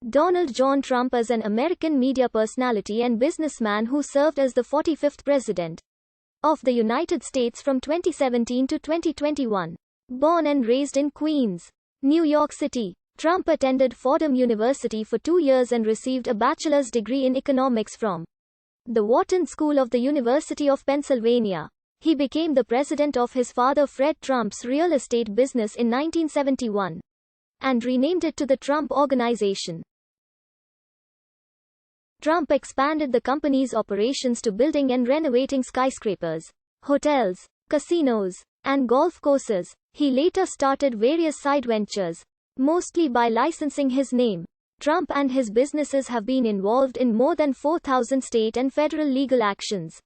Donald John Trump is an American media personality and businessman who served as the 45th President of the United States from 2017 to 2021. Born and raised in Queens, New York City, Trump attended Fordham University for 2 years and received a bachelor's degree in economics from the Wharton School of the University of Pennsylvania. He became the president of his father Fred Trump's real estate business in 1971 and renamed it to the Trump Organization. Trump expanded the company's operations to building and renovating skyscrapers, hotels, casinos, and golf courses. He later started various side ventures, mostly by licensing his name. Trump and his businesses have been involved in more than 4,000 state and federal legal actions,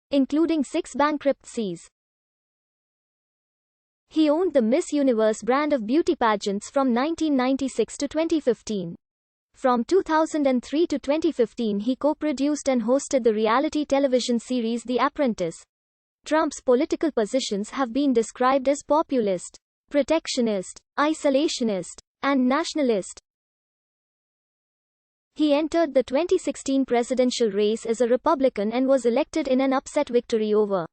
including 6 bankruptcies. He owned the Miss Universe brand of beauty pageants from 1996 to 2015. From 2003 to 2015, he co-produced and hosted the reality television series The Apprentice. Trump's political positions have been described as populist, protectionist, isolationist, and nationalist. He entered the 2016 presidential race as a Republican and was elected in an upset victory over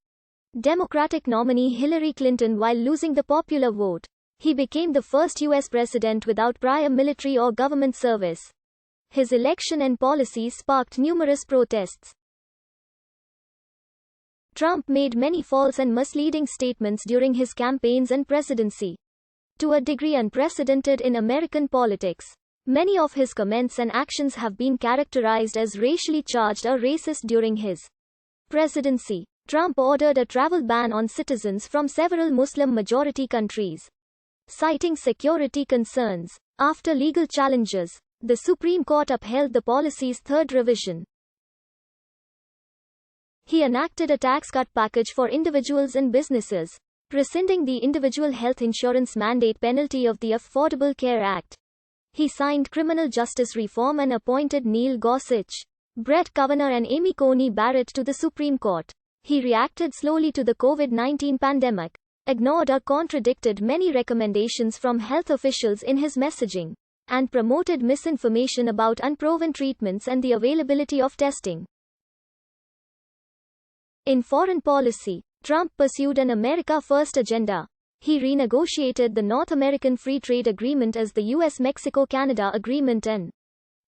Democratic nominee Hillary Clinton while losing the popular vote. He became the first U.S. president without prior military or government service. His election and policies sparked numerous protests. Trump made many false and misleading statements during his campaigns and presidency, to a degree unprecedented in American politics. Many of his comments and actions have been characterized as racially charged or racist during his presidency. Trump ordered a travel ban on citizens from several Muslim-majority countries, citing security concerns. After legal challenges, the Supreme Court upheld the policy's third revision. He enacted a tax cut package for individuals and businesses, rescinding the individual health insurance mandate penalty of the Affordable Care Act. He signed criminal justice reform and appointed Neil Gorsuch, Brett Kavanaugh and Amy Coney Barrett to the Supreme Court. He reacted slowly to the COVID-19 pandemic, ignored or contradicted many recommendations from health officials in his messaging, and promoted misinformation about unproven treatments and the availability of testing. In foreign policy, Trump pursued an America First agenda. He renegotiated the North American Free Trade Agreement as the U.S.-Mexico-Canada Agreement and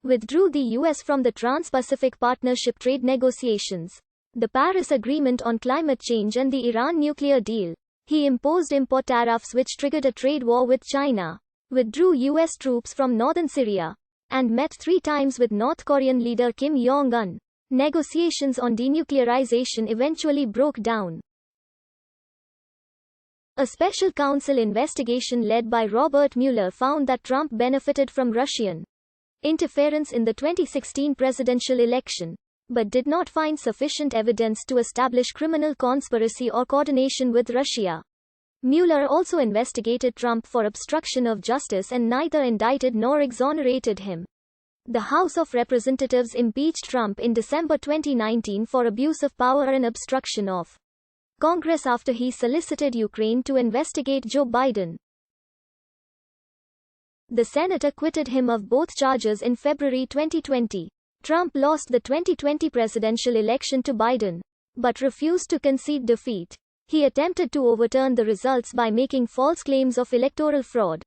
withdrew the U.S. from the Trans-Pacific Partnership trade negotiations, the Paris Agreement on climate change and the Iran nuclear deal. He imposed import tariffs which triggered a trade war with China, withdrew U.S. troops from northern Syria, and met 3 times with North Korean leader Kim Jong-un. Negotiations on denuclearization eventually broke down. A special counsel investigation led by Robert Mueller found that Trump benefited from Russian interference in the 2016 presidential election, but did not find sufficient evidence to establish criminal conspiracy or coordination with Russia. Mueller also investigated Trump for obstruction of justice and neither indicted nor exonerated him. The House of Representatives impeached Trump in December 2019 for abuse of power and obstruction of Congress after he solicited Ukraine to investigate Joe Biden. The Senate acquitted him of both charges in February 2020. Trump lost the 2020 presidential election to Biden, but refused to concede defeat. He attempted to overturn the results by making false claims of electoral fraud,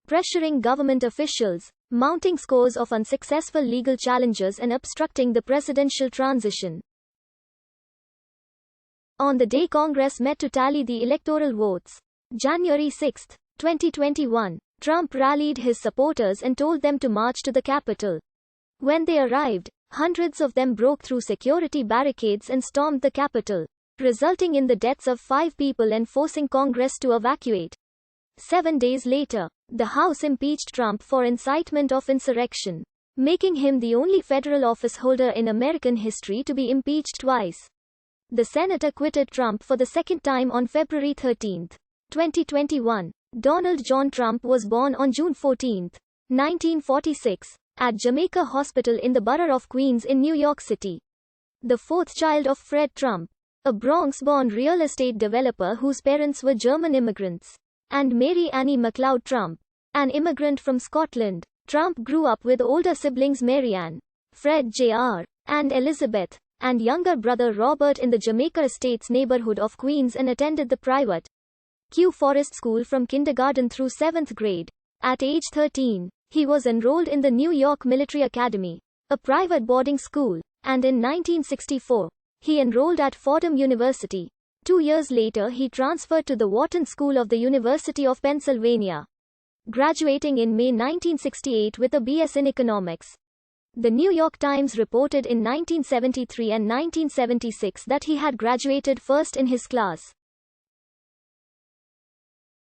pressuring government officials, mounting scores of unsuccessful legal challenges and obstructing the presidential transition. On the day Congress met to tally the electoral votes, January 6, 2021, Trump rallied his supporters and told them to march to the Capitol. When they arrived, hundreds of them broke through security barricades and stormed the Capitol, resulting in the deaths of 5 people and forcing Congress to evacuate. 7 days later, the House impeached Trump for incitement of insurrection, making him the only federal officeholder in American history to be impeached twice. The Senate acquitted Trump for the second time on February 13, 2021. Donald John Trump was born on June 14, 1946, at Jamaica Hospital in the borough of Queens in New York City. The 4th child of Fred Trump, a Bronx-born real estate developer whose parents were German immigrants, and Mary Annie MacLeod Trump, an immigrant from Scotland. Trump grew up with older siblings Marianne, Fred Jr., and Elizabeth, and younger brother Robert in the Jamaica Estates neighborhood of Queens and attended the private Kew Forest School from kindergarten through 7th grade. At age 13, he was enrolled in the New York Military Academy, a private boarding school, and in 1964, he enrolled at Fordham University. 2 years later he transferred to the Wharton School of the University of Pennsylvania, graduating in May 1968 with a BS in economics. The New York Times reported in 1973 and 1976 that he had graduated first in his class.